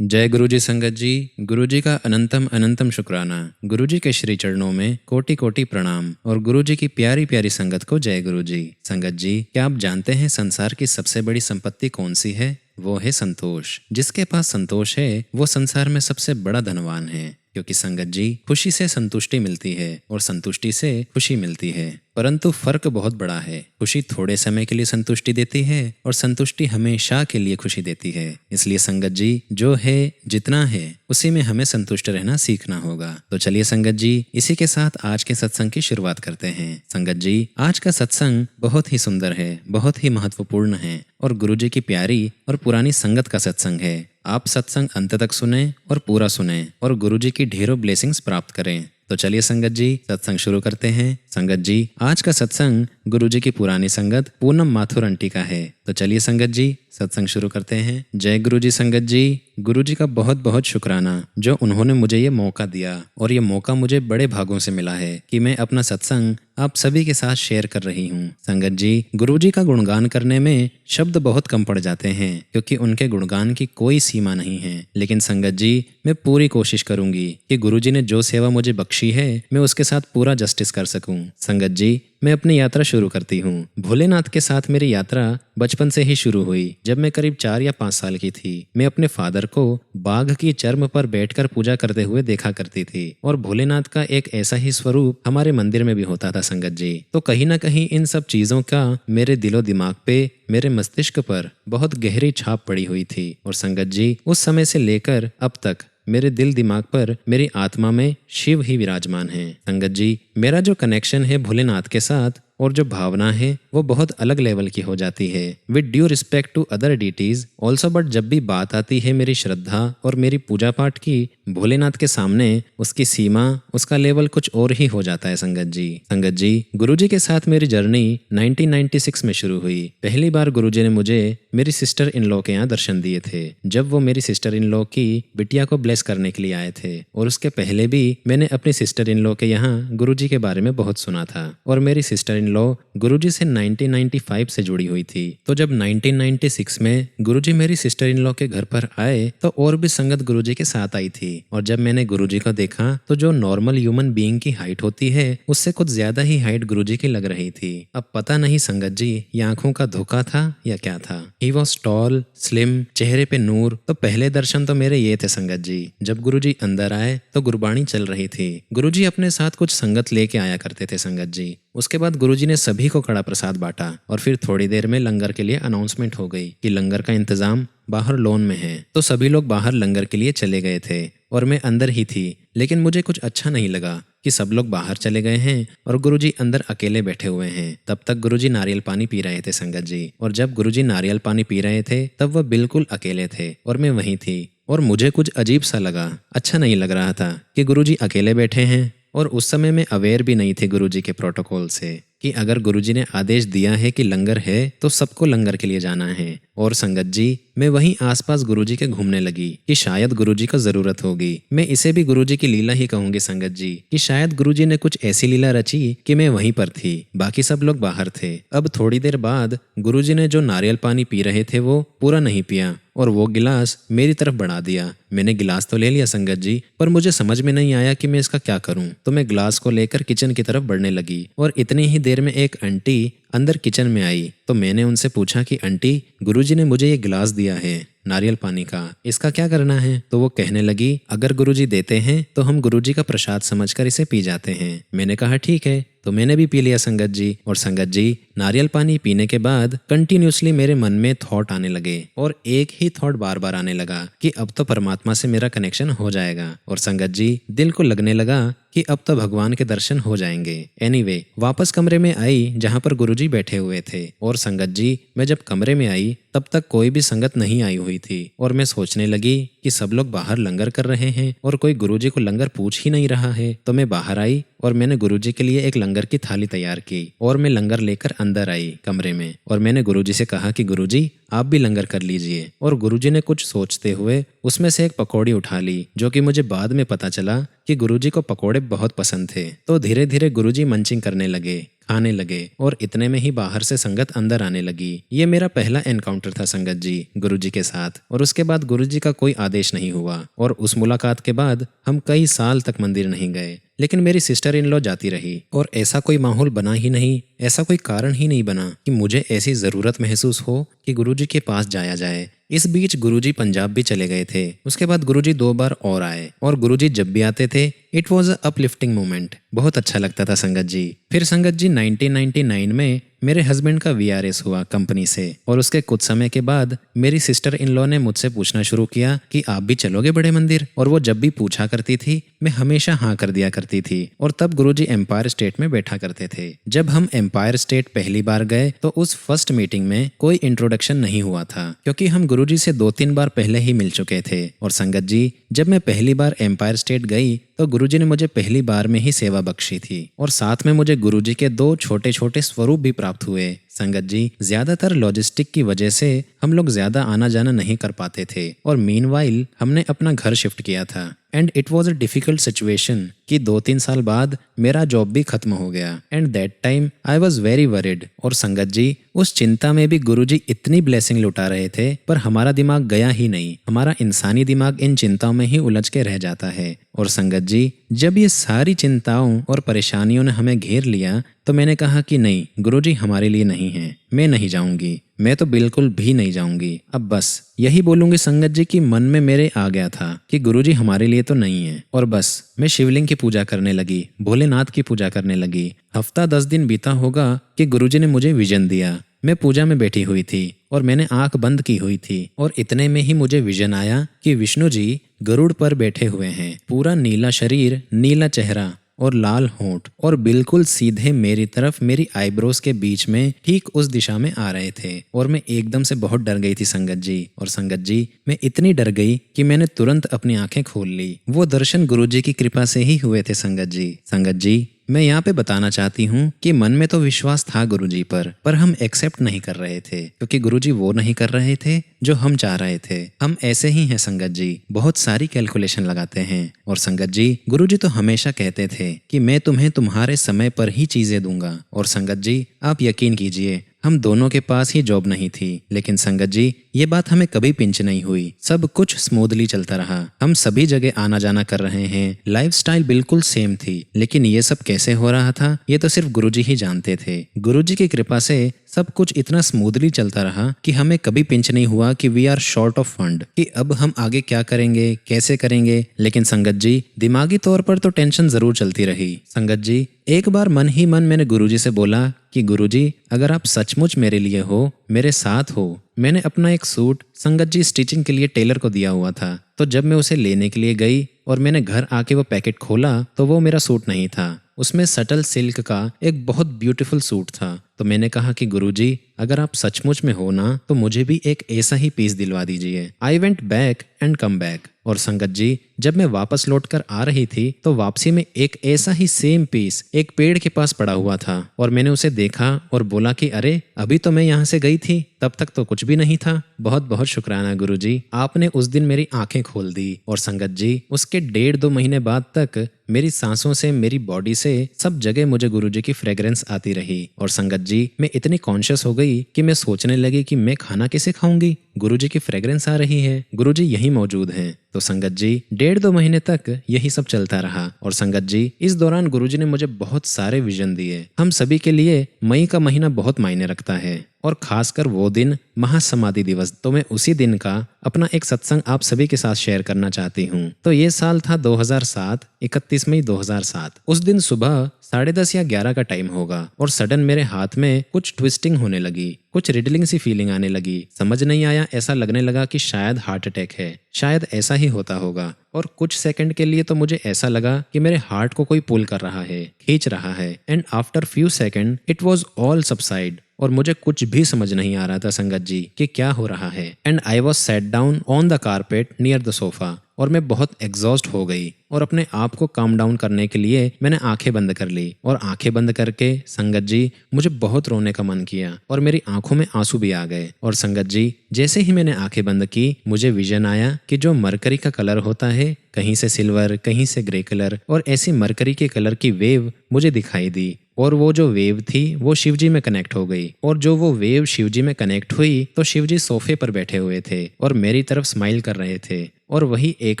जय गुरु जी संगत जी। गुरु जी का अनंतम अनंतम शुक्राना। गुरु जी के श्री चरणों में कोटि कोटि प्रणाम और गुरु जी की प्यारी प्यारी संगत को जय गुरु जी। संगत जी, क्या आप जानते हैं संसार की सबसे बड़ी संपत्ति कौन सी है? वो है संतोष। जिसके पास संतोष है वो संसार में सबसे बड़ा धनवान है, क्योंकि संगत जी, खुशी से संतुष्टि मिलती है और संतुष्टि से खुशी मिलती है। परंतु फर्क बहुत बड़ा है। खुशी थोड़े समय के लिए संतुष्टि देती है और संतुष्टि हमेशा के लिए खुशी देती है। इसलिए संगत जी, जो है जितना है उसी में हमें संतुष्ट रहना सीखना होगा। तो चलिए संगत जी, इसी के साथ आज के सत्संग की शुरुआत करते हैं। संगत जी, आज का सत्संग बहुत ही सुंदर है, बहुत ही महत्वपूर्ण है और गुरु जी की प्यारी और पुरानी संगत का सत्संग है। आप सत्संग अंत तक सुने और पूरा सुने और गुरु जी की ढेरों ब्लेसिंग्स प्राप्त करें। तो चलिए संगत जी, सत्संग शुरू करते हैं। संगत जी, आज का सत्संग गुरु जी की पुरानी संगत पूनम माथुर आंटी का है। तो चलिए संगत जी, सत्संग शुरू करते हैं। जय गुरु जी संगत जी। गुरु जी का बहुत बहुत शुक्राना जो उन्होंने मुझे ये मौका दिया, और ये मौका मुझे बड़े भागों से मिला है कि मैं अपना सत्संग आप सभी के साथ शेयर कर रही हूँ। संगत जी, गुरु जी का गुणगान करने में शब्द बहुत कम पड़ जाते हैं, क्योंकि उनके गुणगान की कोई सीमा नहीं है। लेकिन संगत जी, मैं पूरी कोशिश करूंगी कि गुरु जी ने जो सेवा मुझे बख्शी है मैं उसके साथ पूरा जस्टिस कर सकूं। संगत जी, मैं अपनी यात्रा शुरू करती हूँ। भोलेनाथ के साथ मेरी यात्रा बचपन से ही शुरू हुई। जब मैं करीब 4 या 5 साल की थी, मैं अपने फादर को बाघ की चर्म पर बैठकर पूजा करते हुए देखा करती थी, और भोलेनाथ का एक ऐसा ही स्वरूप हमारे मंदिर में भी होता था। संगत जी, तो कहीं ना कहीं इन सब चीजों का मेरे दिलो दिमाग पे, मेरे मस्तिष्क पर बहुत गहरी छाप पड़ी हुई थी। और संगत जी, उस समय से लेकर अब तक मेरे दिल दिमाग पर, मेरी आत्मा में शिव ही विराजमान है। संगत जी, मेरा जो कनेक्शन है भोलेनाथ के साथ और जो भावना है वो बहुत अलग लेवल की हो जाती है, with due respect to other deities also. But जब भी बात आती है मेरी श्रद्धा और मेरी पूजा पाठ की, भोलेनाथ के सामने उसकी सीमा, उसका लेवल कुछ और ही हो जाता है। संगत जी, संगत जी, गुरुजी के साथ मेरी जर्नी 1996 में शुरू हुई। पहली बार गुरुजी ने मुझे मेरी सिस्टर इन लॉ के यहाँ दर्शन दिए थे, जब वो मेरी सिस्टर इन लॉ की बिटिया को ब्लेस करने के लिए आए थे। और उसके पहले भी मैंने अपनी सिस्टर इन लॉ के यहाँ गुरुजी के बारे में बहुत सुना था, और मेरी सिस्टर इन लॉ गुरुजी से 1995 से जुड़ी हुई थी। तो जब 1996 में गुरुजी मेरी सिस्टर इन लॉ के घर पर आए तो और भी संगत गुरुजी के साथ आई थी। और जब मैंने गुरुजी को देखा तो जो नॉर्मल ह्यूमन बीइंग की हाइट होती है उससे कुछ ज्यादा ही हाइट गुरुजी की लग रही थी। अब पता नहीं संगत जी, ये आंखों का धोखा था या क्या था। ही वॉज टॉल, स्लिम, चेहरे पे नूर। तो पहले दर्शन तो मेरे ये थे संगत जी। जब गुरुजी अंदर आए तो गुरबाणी चल रही थी। गुरुजी अपने साथ कुछ संगत लेके आया करते थे संगत जी। उसके बाद गुरुजी ने सभी को कड़ा प्रसाद बांटा, और फिर थोड़ी देर में लंगर के लिए अनाउंसमेंट हो गई कि लंगर का इंतजाम बाहर लॉन में है। तो सभी लोग बाहर लंगर के लिए चले गए थे और मैं अंदर ही थी। लेकिन मुझे कुछ अच्छा नहीं लगा कि सब लोग बाहर चले गए हैं और गुरुजी अंदर अकेले बैठे हुए हैं। तब तक गुरुजी नारियल पानी पी रहे थे संगत जी, और जब गुरुजी नारियल पानी पी रहे थे तब वह बिल्कुल अकेले थे और मैं वहीं थी। और मुझे कुछ अजीब सा लगा, अच्छा नहीं लग रहा था कि गुरुजी अकेले बैठे हैं। और उस समय मैं अवेयर भी नहीं थे गुरुजी के प्रोटोकॉल से, कि अगर गुरुजी ने आदेश दिया है कि लंगर है तो सबको लंगर के लिए जाना है। और संगत जी, मैं वहीं आसपास गुरुजी के घूमने लगी कि शायद गुरुजी को जरूरत होगी। मैं इसे भी गुरुजी की लीला ही कहूंगी संगत जी, कि शायद गुरुजी ने कुछ ऐसी लीला रची कि मैं वहीं पर थी, बाकी सब लोग बाहर थे। अब थोड़ी देर बाद गुरुजी ने जो नारियल पानी पी रहे थे वो पूरा नहीं पिया, और वो गिलास मेरी तरफ बढ़ा दिया। मैंने गिलास तो ले लिया संगत जी, पर मुझे समझ में नहीं आया कि मैं इसका क्या करूं। तो मैं गिलास को लेकर किचन की तरफ बढ़ने लगी, और इतनी ही देर में एक आंटी अंदर किचन में आई। तो मैंने उनसे पूछा कि आंटी, गुरुजी ने मुझे ये गिलास दिया है नारियल पानी का, इसका क्या करना है? तो वो कहने लगी, अगर गुरुजी देते हैं तो हम गुरुजी का प्रसाद समझकर इसे पी जाते हैं। मैंने कहा ठीक है, तो मैंने भी पी लिया संगत जी। और संगत जी, नारियल पानी पीने के बाद कंटिन्यूसली मेरे मन में थॉट आने लगे, और एक ही थॉट बार बार आने लगा कि अब तो परमात्मा से मेरा कनेक्शन हो जाएगा। और संगत जी, दिल को लगने लगा कि अब तो भगवान के दर्शन हो जाएंगे। एनीवे, वापस कमरे में आई जहाँ पर गुरुजी बैठे हुए थे। और संगत जी, मैं जब कमरे में आई तब तक कोई भी संगत नहीं आई हुई थी, और मैं सोचने लगी कि सब लोग बाहर लंगर कर रहे हैं और कोई गुरुजी को लंगर पूछ ही नहीं रहा है। तो मैं बाहर आई और मैंने गुरुजी के लिए एक लंगर की थाली तैयार की, और मैं लंगर लेकर अंदर आई कमरे में, और मैंने गुरुजी से कहा कि गुरुजी आप भी लंगर कर लीजिए। और गुरुजी ने कुछ सोचते हुए उसमें से एक पकौड़ी उठा ली, जो कि मुझे बाद में पता चला कि गुरुजी को पकौड़े बहुत पसंद थे। तो धीरे धीरे गुरुजी मंचिंग करने लगे, खाने लगे और इतने में ही बाहर से संगत अंदर आने लगी। ये मेरा पहला एनकाउंटर था संगत जी गुरुजी के साथ, और उसके बाद गुरुजी का कोई आदेश नहीं हुआ और उस मुलाकात के बाद हम कई साल तक मंदिर नहीं गए। लेकिन मेरी सिस्टर इन लॉ जाती रही और ऐसा कोई माहौल बना ही नहीं, ऐसा कोई कारण ही नहीं बना कि मुझे ऐसी ज़रूरत महसूस हो कि गुरुजी के पास जाया जाए। इस बीच गुरुजी पंजाब भी चले गए थे। उसके बाद गुरुजी 2 बार और आए और गुरुजी जब भी आते थे it was a uplifting moment. बहुत अच्छा लगता था संगत जी। फिर संगत जी 1999 में मेरे हस्बैंड का VRS हुआ कंपनी से, और उसके कुछ समय के बाद मेरी सिस्टर इन लॉ ने मुझसे पूछना शुरू किया कि आप भी चलोगे बड़े मंदिर, और वो जब भी पूछा करती थी मैं हमेशा हाँ कर दिया करती थी। और तब गुरुजी एम्पायर स्टेट में बैठा करते थे। जब हम एम्पायर स्टेट पहली बार गए तो उस फर्स्ट मीटिंग में कोई इंट्रोडक्शन नहीं हुआ था, क्योंकि हम गुरुजी से 2-3 बार पहले ही मिल चुके थे। और संगत जी जब मैं पहली बार एम्पायर स्टेट गई तो गुरुजी ने मुझे पहली बार में ही सेवा बख्शी थी, और साथ में मुझे गुरुजी के 2 छोटे छोटे स्वरूप भी प्राप्त हुए। संगत जी ज्यादातर लॉजिस्टिक की वजह से हम लोग ज्यादा आना जाना नहीं कर पाते थे, और मीनवाइल हमने अपना घर शिफ्ट किया था and it was a difficult situation कि 2-3 साल बाद मेरा जॉब भी खत्म हो गया and that time I was very worried. और संगत जी उस चिंता में भी गुरुजी इतनी ब्लेसिंग लुटा रहे थे, पर हमारा दिमाग गया ही नहीं। हमारा इंसानी दिमाग इन चिंताओं में ही उलझ के रह जाता है। और संगत जी जब ये सारी चिंताओं और परेशानियों ने हमें घेर लिया तो मैंने कहा कि नहीं, गुरुजी हमारे लिए नहीं है, मैं नहीं जाऊंगी, मैं तो बिल्कुल भी नहीं जाऊंगी। अब बस यही बोलूंगी संगत जी कि मन में मेरे आ गया था कि गुरुजी हमारे लिए तो नहीं है। और बस मैं शिवलिंग की पूजा करने लगी, भोलेनाथ की पूजा करने लगी। हफ्ता 10 दिन बीता होगा कि गुरुजी ने मुझे विजन दिया। मैं पूजा में बैठी हुई थी और मैंने आंख बंद की हुई थी, और इतने में ही मुझे विजन आया कि विष्णु जी गरुड़ पर बैठे हुए हैं, पूरा नीला शरीर, नीला चेहरा और लाल होंठ, और बिल्कुल सीधे मेरी तरफ मेरी आईब्रोज के बीच में ठीक उस दिशा में आ रहे थे। और मैं एकदम से बहुत डर गई थी संगत जी। और संगत जी मैं इतनी डर गई कि मैंने तुरंत अपनी आंखें खोल ली। वो दर्शन गुरुजी की कृपा से ही हुए थे संगत जी। संगत जी मैं यहाँ पे बताना चाहती हूँ कि मन में तो विश्वास था गुरुजी पर हम एक्सेप्ट नहीं कर रहे थे, क्योंकि गुरुजी वो नहीं कर रहे थे जो हम चाह रहे थे। हम ऐसे ही हैं संगत जी, बहुत सारी कैलकुलेशन लगाते हैं। और संगत जी गुरुजी तो हमेशा कहते थे कि मैं तुम्हें तुम्हारे समय पर ही चीजें दूंगा। और संगत जी आप यकीन कीजिए हम दोनों के पास ही जॉब नहीं थी, लेकिन संगत जी ये बात हमें कभी पिंच नहीं हुई। सब कुछ स्मूथली चलता रहा, हम सभी जगह आना जाना कर रहे हैं, लाइफस्टाइल बिल्कुल सेम थी। लेकिन ये सब कैसे हो रहा था ये तो सिर्फ गुरुजी ही जानते थे। गुरुजी की कृपा से सब कुछ इतना स्मूथली चलता रहा कि हमें कभी पिंच नहीं हुआ कि we are short of fund, कि अब हम आगे क्या करेंगे, कैसे करेंगे। लेकिन संगत जी दिमागी तौर पर तो टेंशन जरूर चलती रही। संगत जी एक बार मन ही मन मैंने गुरुजी से बोला कि गुरुजी अगर आप सचमुच मेरे लिए हो, मेरे साथ हो। मैंने अपना एक सूट संगत जी स्टिचिंग के लिए टेलर को दिया हुआ था, तो जब मैं उसे लेने के लिए गई और मैंने घर आके वो पैकेट खोला तो वो मेरा सूट नहीं था, उसमें सटल सिल्क का एक बहुत ब्यूटीफुल सूट था। तो मैंने कहा कि गुरुजी अगर आप सचमुच में हो ना तो मुझे भी एक ऐसा ही पीस दिलवा दीजिए। I went back and come back. और संगत जी जब मैं वापस लौटकर आ रही थी तो वापसी में एक ऐसा ही सेम पीस एक पेड़ के पास पड़ा हुआ था, और मैंने उसे देखा और बोला कि अरे अभी तो मैं यहाँ से गई थी, तब तक तो कुछ भी नहीं था। बहुत बहुत शुक्राना गुरुजी, आपने उस दिन मेरी आंखें खोल दी। और संगत जी उसके 1.5-2 महीने बाद तक मेरी सांसों से, मेरी बॉडी से सब जगह मुझे गुरुजी की फ्रेग्रेंस आती रही। और संगत जी मैं इतनी कॉन्शियस हो गई कि मैं सोचने लगी कि मैं खाना कैसे खाऊंगी, गुरुजी की फ्रेग्रेंस आ रही है, गुरुजी यहीं मौजूद हैं। तो संगत जी 1.5-2 महीने तक यही सब चलता रहा। और संगत जी इस दौरान गुरुजी ने मुझे बहुत सारे विजन दिए। हम सभी के लिए मई का महीना बहुत मायने रखता है, और खासकर वो दिन महासमाधि दिवस। तो मैं उसी दिन का अपना एक सत्संग आप सभी के साथ शेयर करना चाहती हूँ। तो ये साल था 2007, 31 मई 2007। उस दिन सुबह 10:30 या 11 का टाइम होगा, और सडन मेरे हाथ में कुछ ट्विस्टिंग होने लगी, कुछ रिडलिंग सी फीलिंग आने लगी। समझ नहीं आया, ऐसा लगने लगा कि शायद हार्ट अटैक है, शायद ऐसा ही होता होगा। और कुछ सेकंड के लिए तो मुझे ऐसा लगा कि मेरे हार्ट को कोई पुल कर रहा है, खींच रहा है। And after few second it was all subside, और मुझे कुछ भी समझ नहीं आ रहा था संगत जी कि क्या हो रहा है। And I was set down on the carpet near the sofa, और मैं बहुत एग्जॉस्ट हो गई। और अपने आप को काम डाउन करने के लिए मैंने आंखें बंद कर ली, और आंखें बंद करके संगत जी मुझे बहुत रोने का मन किया, और मेरी आंखों में आंसू भी आ गए। और संगत जी जैसे ही मैंने आंखें बंद की मुझे विजन आया कि जो मरकरी का कलर होता है, कहीं से सिल्वर, कहीं से ग्रे कलर, और ऐसी मरकरी के कलर की वेव मुझे दिखाई दी। और वो जो वेव थी वो शिवजी में कनेक्ट हो गई, और जो वो वेव शिवजी में कनेक्ट हुई तो शिवजी सोफे पर बैठे हुए थे और मेरी तरफ स्माइल कर रहे थे, और वही एक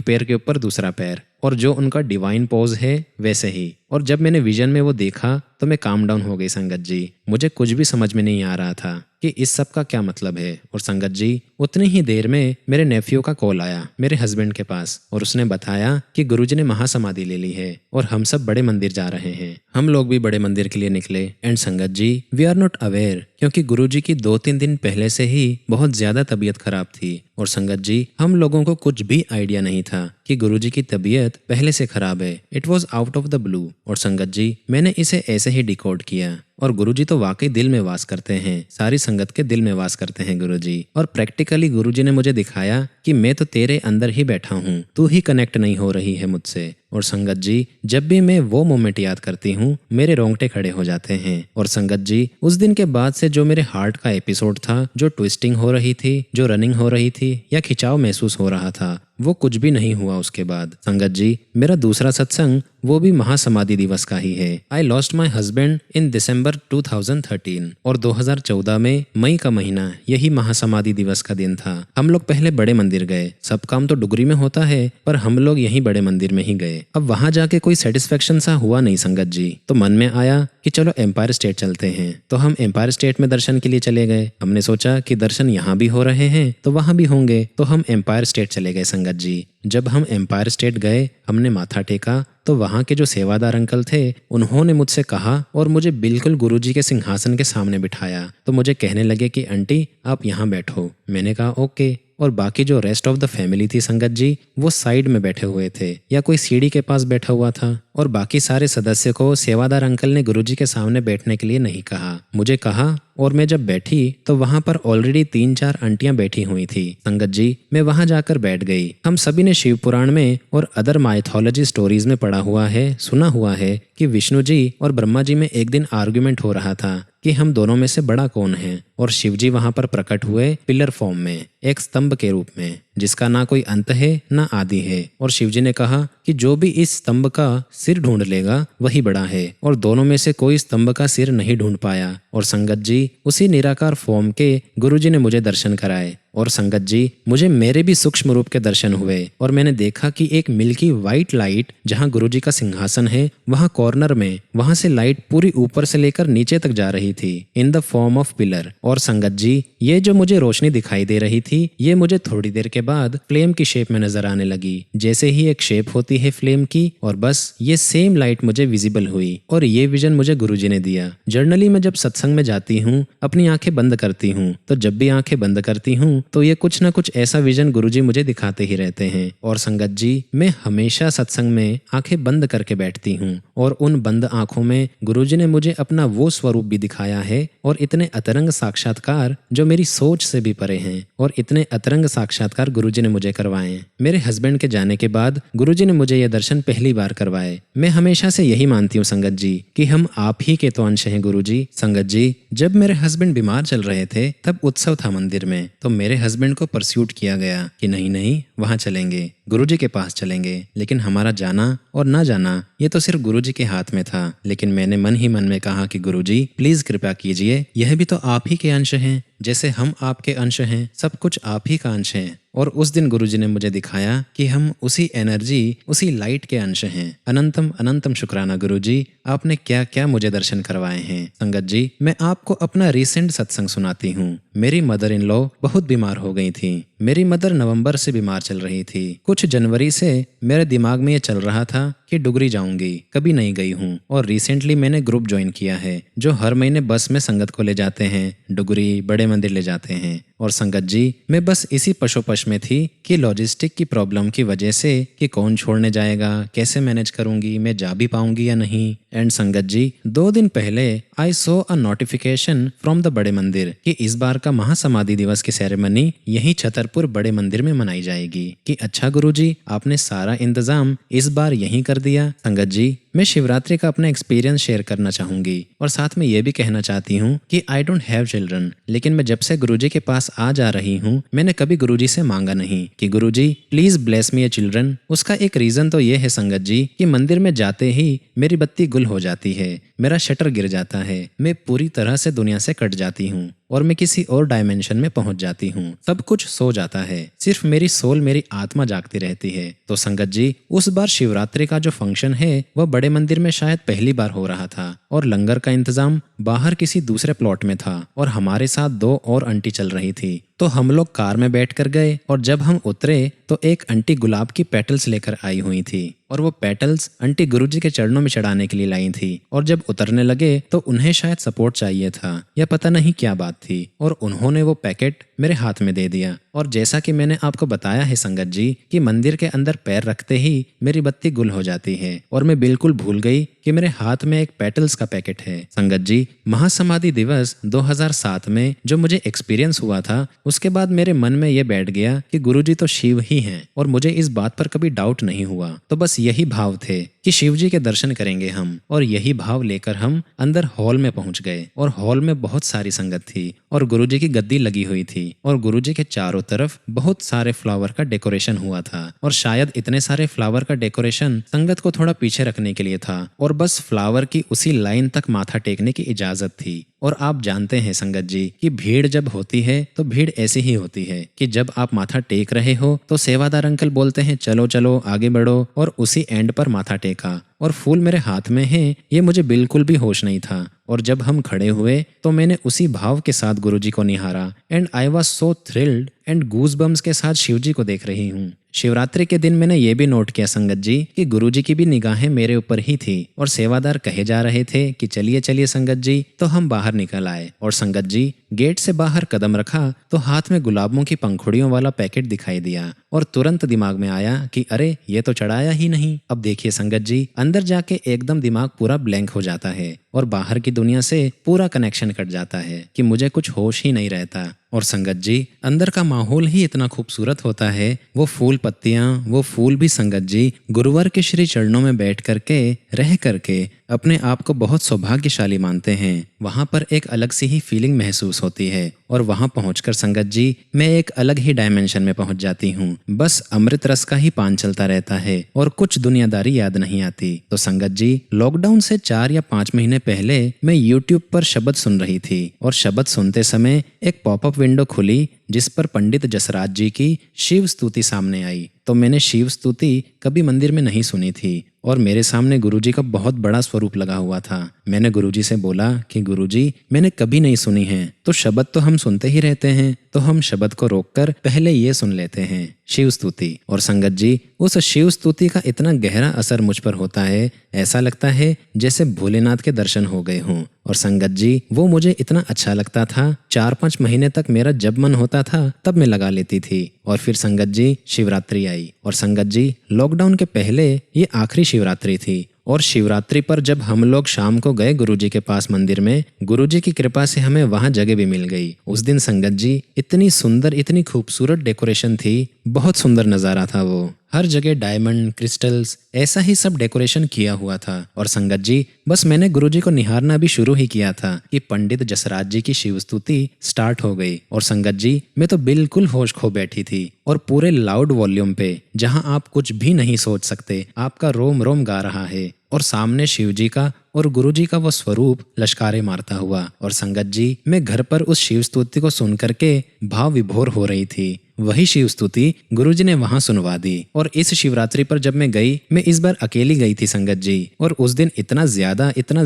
पैर के ऊपर दूसरा पैर, और जो उनका डिवाइन पोज है वैसे ही। और जब मैंने विजन में वो देखा तो मैं काम डाउन हो गई संगत जी। मुझे कुछ भी समझ में नहीं आ रहा था कि इस सब का क्या मतलब है। और संगत जी, उतनी ही देर में मेरे नेफ्यू का कॉल आया मेरे हस्बैंड के पास, और उसने बताया कि गुरुजी ने महासमाधि ले ली है और हम सब बड़े मंदिर जा रहे हैं। हम लोग भी बड़े मंदिर के लिए निकले। एंड संगत जी, वी आर नॉट अवेयर, क्योंकि गुरुजी की 2-3 दिन पहले से ही बहुत ज्यादा तबीयत खराब थी। और संगत जी, हम लोगों को कुछ भी आइडिया नहीं था कि गुरुजी की तबीयत पहले से खराब है। It was out of the blue. और संगत जी, मैंने इसे ऐसे ही डिकोड किया। और गुरुजी तो वाकई दिल में वास करते हैं, सारी संगत के दिल में वास करते हैं गुरुजी। और प्रैक्टिकली गुरुजी ने मुझे दिखाया कि मैं तो तेरे अंदर ही बैठा हूँ, तू ही कनेक्ट नहीं हो रही है मुझसे। और संगत जी, जब भी मैं वो मोमेंट याद करती हूँ मेरे रोंगटे खड़े हो जाते हैं। और संगत जी, उस दिन के बाद से जो मेरे हार्ट का एपिसोड था, जो ट्विस्टिंग हो रही थी, जो रनिंग हो रही थी या खिंचाव महसूस हो रहा था, वो कुछ भी नहीं हुआ उसके बाद। संगत जी, मेरा दूसरा सत्संग वो भी महासमाधि दिवस का ही है। I lost my husband in दिसंबर 2013, और 2014 में मई का महीना यही महासमाधि दिवस का दिन था। हम लोग पहले बड़े मंदिर गए, सब काम तो डुगरी में होता है, पर हम लोग यहीं बड़े मंदिर में ही गए। अब वहां जाके कोई सेटिस्फेक्शन सा हुआ नहीं संगत जी, तो मन में आया कि चलो एम्पायर स्टेट चलते हैं। तो हम एम्पायर स्टेट में दर्शन के लिए चले गए। हमने सोचा कि दर्शन यहाँ भी हो रहे हैं तो वहां भी होंगे, तो हम एम्पायर स्टेट चले गए संगत जी। जब हम एम्पायर स्टेट गए, हमने माथा टेका तो वहाँ के जो सेवादार अंकल थे उन्होंने मुझसे कहा और मुझे बिल्कुल गुरुजी के सिंहासन के सामने बिठाया। तो मुझे कहने लगे कि आंटी आप यहाँ बैठो। मैंने कहा ओके। और बाकी जो रेस्ट ऑफ द फैमिली थी संगत जी, वो साइड में बैठे हुए थे या कोई सीढ़ी के पास बैठा हुआ था। और बाकी सारे सदस्य को सेवादार अंकल ने गुरुजी के सामने बैठने के लिए नहीं कहा, मुझे कहा। और मैं जब बैठी तो वहां पर ऑलरेडी 3-4 आंटियां बैठी हुई थी संगत जी। मैं वहां जाकर बैठ गई। हम सभी ने शिव पुराण में और अदर माइथोलॉजी स्टोरीज में पढ़ा हुआ है, सुना हुआ है कि विष्णु जी और ब्रह्मा जी में एक दिन आर्ग्यूमेंट हो रहा था कि हम दोनों में से बड़ा कौन है। और शिव जी वहां पर प्रकट हुए पिलर फॉर्म में, एक स्तंभ के रूप में, जिसका ना कोई अंत है ना आदि है। और शिव जी ने कहा कि जो भी इस स्तंभ का सिर ढूंढ लेगा वही बड़ा है। और दोनों में से कोई स्तंभ का सिर नहीं ढूंढ पाया। और संगत जी, उसी निराकार फॉर्म के गुरुजी ने मुझे दर्शन कराए। और संगत जी, मुझे मेरे भी सूक्ष्म रूप के दर्शन हुए और मैंने देखा कि एक मिल्की वाइट लाइट जहाँ गुरुजी का सिंहासन है वहाँ कॉर्नर में, वहां से लाइट पूरी ऊपर से लेकर नीचे तक जा रही थी in the form of pillar. और संगत जी, ये जो मुझे रोशनी दिखाई दे रही थी ये मुझे थोड़ी देर के बाद फ्लेम की शेप में नजर आने लगी, जैसे ही एक शेप होती है फ्लेम की। और बस ये सेम लाइट मुझे विजिबल हुई और ये विजन मुझे गुरुजी ने दिया। जर्नली मैं जब सत्संग में जाती हूँ अपनी आंखें बंद करती हूँ, तो जब भी आंखें बंद करती हूँ तो ये कुछ ना कुछ ऐसा विजन गुरुजी मुझे दिखाते ही रहते हैं। और संगत जी, मैं हमेशा सत्संग में आंखें बंद करके बैठती हूँ और उन बंद आंखों में गुरुजी ने मुझे अपना वो स्वरूप भी दिखाया है और इतने अतरंग साक्षात्कार जो मेरी सोच से भी परे हैं। और इतने अतरंग साक्षात्कार गुरुजी ने मुझे करवाए। मेरे हस्बैंड के जाने के बाद गुरुजी ने मुझे यह दर्शन पहली बार करवाए। मैं हमेशा से यही मानती हूँ संगत जी कि हम आप ही के तो अंश हैं गुरुजी। संगत जी, जब मेरे हस्बैंड बीमार चल रहे थे तब उत्सव था मंदिर में, तो मेरे हस्बैंड को परस्यूट किया गया कि नहीं वहां चलेंगे, गुरुजी के पास चलेंगे। लेकिन हमारा जाना और ना जाना ये तो सिर्फ गुरुजी के हाथ में था। लेकिन मैंने मन ही मन में कहा कि गुरुजी प्लीज कृपा कीजिए, यह भी तो आप ही के अंश हैं, जैसे हम आपके अंश हैं, सब कुछ आप ही का अंश है। और उस दिन गुरुजी ने मुझे दिखाया कि हम उसी एनर्जी, उसी लाइट के अंश हैं। अनंतम अनंतम शुक्राना गुरुजी, आपने क्या क्या मुझे दर्शन करवाए हैं। संगत जी, मैं आपको अपना रिसेंट सत्संग सुनाती हूँ। मेरी मदर इन लॉ बहुत बीमार हो गई थी। मेरी मदर नवंबर से बीमार चल रही थी। कुछ जनवरी से मेरे दिमाग में ये चल रहा था कि डुगरी जाऊंगी, कभी नहीं गई हूँ। और रिसेंटली मैंने ग्रुप ज्वाइन किया है जो हर महीने बस में संगत को ले जाते हैं, डुगरी बड़े मंदिर ले जाते हैं। और संगत जी, मैं बस इसी पशोपश में थी कि लॉजिस्टिक की प्रॉब्लम की वजह से कि कौन छोड़ने जाएगा, कैसे मैनेज करूंगी, मैं जा भी पाऊंगी या नहीं। एंड संगत जी, 2 दिन पहले आई सो अ नोटिफिकेशन फ्रॉम द बड़े मंदिर कि इस बार का महासमाधि दिवस की सेरेमनी यही छतरपुर बड़े मंदिर में मनाई जाएगी। कि अच्छा गुरुजी, आपने सारा इंतजाम इस बार यहीं कर दिया। संगत जी, मैं शिवरात्रि का अपना एक्सपीरियंस शेयर करना चाहूंगी और साथ में ये भी कहना चाहती हूँ कि आई डोंट हैव चिल्ड्रन, लेकिन मैं जब से गुरुजी के पास आ जा रही हूँ मैंने कभी गुरुजी से मांगा नहीं कि गुरुजी please bless me a children. उसका एक रीजन तो ये है संगत जी कि मंदिर में जाते ही मेरी बत्ती गुल हो जाती है। मेरा शटर गिर जाता है, मैं पूरी तरह से दुनिया से कट जाती हूँ और मैं किसी और डायमेंशन में पहुंच जाती हूँ। सब कुछ सो जाता है, सिर्फ मेरी सोल, मेरी आत्मा जागती रहती है। तो संगत जी, उस बार शिवरात्रि का जो फंक्शन है वह बड़े मंदिर में शायद पहली बार हो रहा था और लंगर का इंतजाम बाहर किसी दूसरे प्लॉट में था और हमारे साथ 2 और आंटी चल रही थी। तो हम लोग कार में बैठ कर गए और जब हम उतरे तो एक आंटी गुलाब की पेटल्स लेकर आई हुई थी और वो पेटल्स आंटी गुरुजी के चरणों में चढ़ाने के लिए लाई थी। और जब उतरने लगे तो उन्हें शायद सपोर्ट चाहिए था या पता नहीं क्या बात थी और उन्होंने वो पैकेट मेरे हाथ में दे दिया। और जैसा कि मैंने आपको बताया है संगत जी कि मंदिर के अंदर पैर रखते ही मेरी बत्ती गुल हो जाती है और मैं बिल्कुल भूल गई कि मेरे हाथ में एक पेटल्स का पैकेट है। संगत जी, महासमाधि दिवस 2007 में जो मुझे एक्सपीरियंस हुआ था उसके बाद मेरे मन में ये बैठ गया कि गुरुजी तो शिव ही हैं और मुझे इस बात पर कभी डाउट नहीं हुआ। तो बस यही भाव थे कि शिवजी के दर्शन करेंगे हम, और यही भाव लेकर हम अंदर हॉल में पहुंच गए और हॉल में बहुत सारी संगत थी और गुरुजी की गद्दी लगी हुई थी और गुरुजी के चारों तरफ बहुत सारे फ्लावर का डेकोरेशन हुआ था और शायद इतने सारे फ्लावर का डेकोरेशन संगत को थोड़ा पीछे रखने के लिए था और बस फ्लावर की उसी लाइन तक माथा टेकने की इजाजत थी। और आप जानते हैं संगत जी कि भीड़ जब होती है तो भीड़ ऐसी ही होती है कि जब आप माथा टेक रहे हो तो सेवादार अंकल बोलते हैं चलो चलो आगे बढ़ो, और उसी एंड पर माथा टेका और फूल मेरे हाथ में है, ये मुझे बिल्कुल भी होश नहीं था। और जब हम खड़े हुए तो मैंने उसी भाव के साथ गुरुजी को निहारा and I was so thrilled and goosebumps के साथ शिवजी को देख रही हूँ। शिवरात्रि के दिन मैंने ये भी नोट किया संगत जी कि गुरुजी की भी निगाहें मेरे ऊपर ही थी और सेवादार कहे जा रहे थे कि चलिए चलिए संगत जी, तो हम बाहर निकल आए और संगत जी गेट से बाहर कदम रखा तो हाथ में गुलाबों की पंखुड़ियों वाला पैकेट दिखाई दिया और तुरंत दिमाग में आया कि अरे ये तो चढ़ाया ही नहीं। अब देखिए संगत जी, अंदर जाके एकदम दिमाग पूरा ब्लैंक हो जाता है और बाहर की दुनिया से पूरा कनेक्शन कट जाता है कि मुझे कुछ होश ही नहीं रहता। और संगत जी, अंदर का माहौल ही इतना खूबसूरत होता है, वो फूल पत्तियां, वो फूल भी संगत जी गुरुवर के श्री चरणों में बैठ करके रह करके अपने आप को बहुत सौभाग्यशाली मानते हैं। वहाँ पर एक अलग सी ही फीलिंग महसूस होती है और वहाँ पहुंचकर संगत जी मैं एक अलग ही डायमेंशन में पहुंच जाती हूँ। बस अमृत रस का ही पान चलता रहता है और कुछ दुनियादारी याद नहीं आती। तो संगत जी, लॉकडाउन से 4 या 5 महीने पहले मैं यूट्यूब पर शब्द सुन रही थी और शब्द सुनते समय एक पॉपअप विंडो खुली जिस पर पंडित जसराज जी की शिव स्तुति सामने आई। तो मैंने शिव स्तुति कभी मंदिर में नहीं सुनी थी और मेरे सामने गुरुजी का बहुत बड़ा स्वरूप लगा हुआ था। मैंने गुरुजी से बोला कि गुरुजी मैंने कभी नहीं सुनी है, तो शब्द तो हम सुनते ही रहते हैं, तो हम शब्द को रोककर पहले ये सुन लेते हैं शिव स्तुति। और संगत जी, उस शिव स्तुति का इतना गहरा असर मुझ पर होता है, ऐसा लगता है जैसे भोलेनाथ के दर्शन हो गए हों। और संगत जी, वो मुझे इतना अच्छा लगता था, 4-5 महीने तक मेरा जब मन होता था तब मैं लगा लेती थी। और फिर संगत जी शिवरात्रि आई और संगत जी लॉकडाउन के पहले ये आखिरी शिवरात्रि थी और शिवरात्रि पर जब हम लोग शाम को गए गुरुजी के पास मंदिर में, गुरुजी की कृपा से हमें वहां जगह भी मिल गई। उस दिन संगत जी इतनी सुंदर, इतनी खूबसूरत डेकोरेशन थी, बहुत सुंदर नज़ारा था वो। हर जगह डायमंड, क्रिस्टल्स, ऐसा ही सब डेकोरेशन किया हुआ था। और संगत जी, बस मैंने गुरुजी को निहारना भी शुरू ही किया था कि पंडित जसराज जी की शिव स्तुति स्टार्ट हो गई। और संगत जी, मैं तो बिल्कुल होश खो बैठी थी और पूरे लाउड वॉल्यूम पे, जहां आप कुछ भी नहीं सोच सकते, आपका रोम रोम गा रहा है और सामने शिव जी का और गुरुजी का वो स्वरूप लश्कारे मारता हुआ। और संगत जी, मैं घर पर उस शिव स्तुति को सुन करके भाव विभोर हो रही थी। वही शिव स्तुति गुरुजी ने वहां सुनवा दी। और इस शिवरात्रि पर जब मैं गई, मैं इस बार अकेली गई थी संगत जी, और उस दिन इतना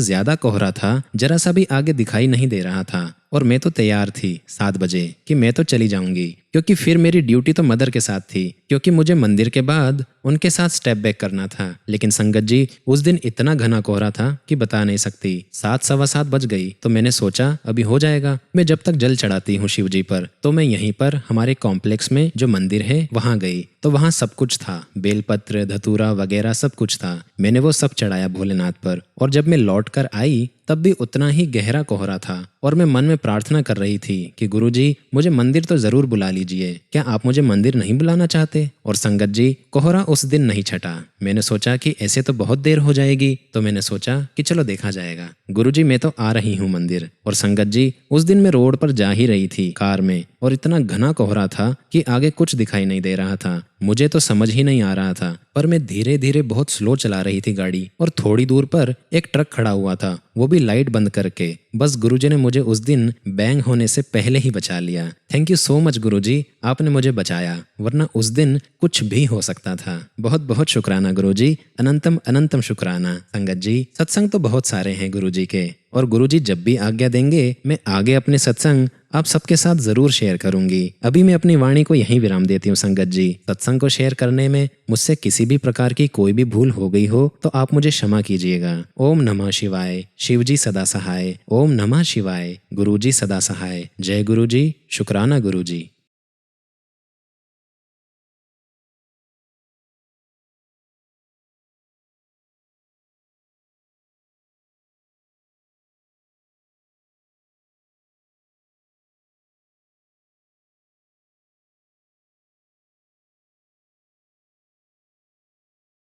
ज्यादा कोहरा था, जरा सा भी आगे दिखाई नहीं दे रहा था। और मैं तो तैयार थी 7 बजे कि मैं तो चली जाऊंगी, क्योंकि फिर मेरी ड्यूटी तो मदर के साथ थी, क्योंकि मुझे मंदिर के बाद उनके साथ स्टेप बैक करना था। लेकिन संगत जी, उस दिन इतना घना कोहरा था कि बता नहीं सकती। 7-7:15 बज गई तो मैंने सोचा अभी हो जाएगा। मैं जब तक जल चढ़ाती हूँ शिव जी पर, तो मैं यहीं पर हमारे कॉम्प्लेक्स में जो मंदिर है वहां गई। तो वहां सब कुछ था, बेलपत्र, धतूरा वगैरह सब कुछ था। मैंने वो सब चढ़ाया भोलेनाथ पर। और जब मैं लौट कर आई तब भी उतना ही गहरा कोहरा था और मैं मन में प्रार्थना कर रही थी कि गुरुजी मुझे मंदिर तो जरूर बुला लीजिए, क्या आप मुझे मंदिर नहीं बुलाना चाहते? और संगत जी, कोहरा उस दिन नहीं छटा। मैंने सोचा कि ऐसे तो बहुत देर हो जाएगी, तो मैंने सोचा कि चलो देखा जाएगा। गुरुजी मैं तो आ रही हूँ मंदिर। और संगत जी, उस दिन मैं रोड पर जा ही रही थी कार में, और इतना घना कोहरा था कि आगे कुछ दिखाई नहीं दे रहा था। मुझे तो समझ ही नहीं आ रहा था, पर मैं धीरे धीरे बहुत स्लो चला रही थी गाड़ी, और थोड़ी दूर पर एक ट्रक खड़ा हुआ था, वो भी लाइट बंद करके। बस गुरुजी ने मुझे उस दिन बैंग होने से पहले ही बचा लिया। थैंक यू सो मच गुरुजी, आपने मुझे बचाया, वरना उस दिन कुछ भी हो सकता था। बहुत बहुत शुक्राना गुरुजी, अनंतम अनंतम शुक्राना। संगत जी, सत्संग तो बहुत सारे हैं गुरुजी के, और गुरुजी जब भी आज्ञा देंगे मैं आगे अपने सत्संग आप सबके साथ जरूर शेयर करूंगी। अभी मैं अपनी वाणी को यहीं विराम देती हूँ संगत जी। सत्संग को शेयर करने में मुझसे किसी भी प्रकार की कोई भी भूल हो गई हो तो आप मुझे क्षमा कीजिएगा। ओम नमः शिवाय। शिवजी सदा सहाय। ओम नमः शिवाय। गुरुजी सदा सहाय। जय गुरुजी। शुक्राना गुरुजी।